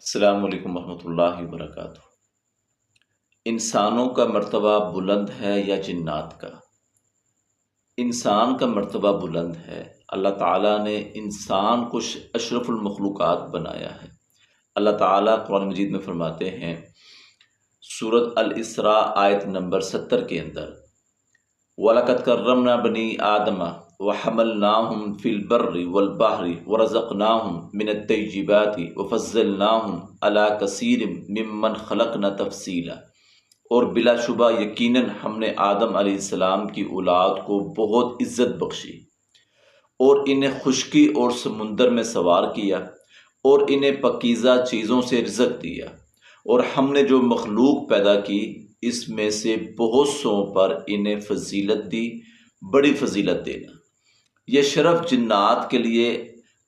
السلام علیکم ورحمۃ اللہ وبرکاتہ۔ انسانوں کا مرتبہ بلند ہے یا جنات کا؟ انسان کا مرتبہ بلند ہے۔ اللہ تعالیٰ نے انسان کو اشرف المخلوقات بنایا ہے۔ اللہ تعالیٰ قرآن مجید میں فرماتے ہیں سورۃ الاسراء آیت نمبر 70 کے اندر، وَلَقَدْ كَرَّمْنَا بَنِي آدَمَ وَحَمَلْنَاهُمْ فِي الْبَرِّ وَالْبَحْرِ وَرَزَقْنَاهُمْ مِنَ الطَّيِّبَاتِ وَفَضَّلْنَاهُمْ عَلَىٰ كَثِيرٍ مِّمَّنْ خَلَقْنَا تَفْصِيلًا۔ اور بلا شبہ یقیناً ہم نے آدم علیہ السلام کی اولاد کو بہت عزت بخشی اور انہیں خشکی اور سمندر میں سوار کیا اور انہیں پاکیزہ چیزوں سے رزق دیا، اور ہم نے جو مخلوق پیدا کی اس میں سے بہت سوں پر انہیں فضیلت دی، بڑی فضیلت دینا۔ یہ شرف جنات کے لیے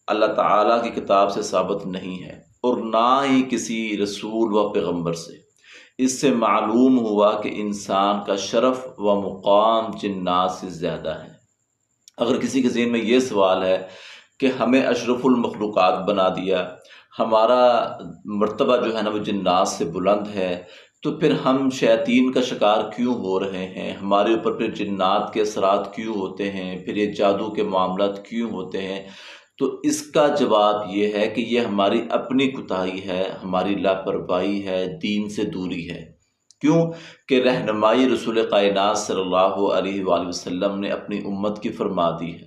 اللہ تعالیٰ کی کتاب سے ثابت نہیں ہے اور نہ ہی کسی رسول و پیغمبر سے۔ اس سے معلوم ہوا کہ انسان کا شرف و مقام جنات سے زیادہ ہے۔ اگر کسی کے ذہن میں یہ سوال ہے کہ ہمیں اشرف المخلوقات بنا دیا، ہمارا مرتبہ جو ہے نا وہ جنات سے بلند ہے، تو پھر ہم شیاطین کا شکار کیوں ہو رہے ہیں؟ ہمارے اوپر پھر جنات کے اثرات کیوں ہوتے ہیں؟ پھر یہ جادو کے معاملات کیوں ہوتے ہیں؟ تو اس کا جواب یہ ہے کہ یہ ہماری اپنی کوتاہی ہے، ہماری لاپرواہی ہے، دین سے دوری ہے۔ کیوں کہ رہنمائی رسول کائنات صلی اللہ علیہ وآلہ وسلم نے اپنی امت کی فرما دی ہے۔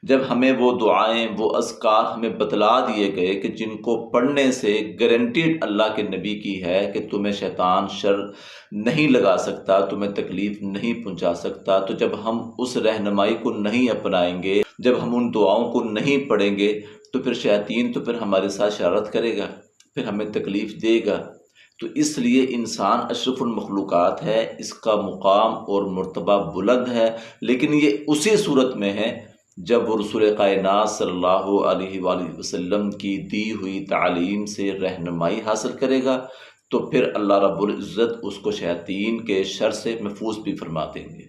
جب ہمیں وہ دعائیں، وہ اذکار ہمیں بتلا دیے گئے کہ جن کو پڑھنے سے گارنٹیڈ اللہ کے نبی کی ہے کہ تمہیں شیطان شر نہیں لگا سکتا، تمہیں تکلیف نہیں پہنچا سکتا، تو جب ہم اس رہنمائی کو نہیں اپنائیں گے، جب ہم ان دعاؤں کو نہیں پڑھیں گے، تو پھر شیاطین تو پھر ہمارے ساتھ شرارت کرے گا، پھر ہمیں تکلیف دے گا۔ تو اس لیے انسان اشرف المخلوقات ہے، اس کا مقام اور مرتبہ بلند ہے، لیکن یہ اسی صورت میں ہے جب وہ رسول کائنات صلی اللہ علیہ وآلہ وسلم کی دی ہوئی تعلیم سے رہنمائی حاصل کرے گا، تو پھر اللہ رب العزت اس کو شیاطین کے شر سے محفوظ بھی فرما دیں گے۔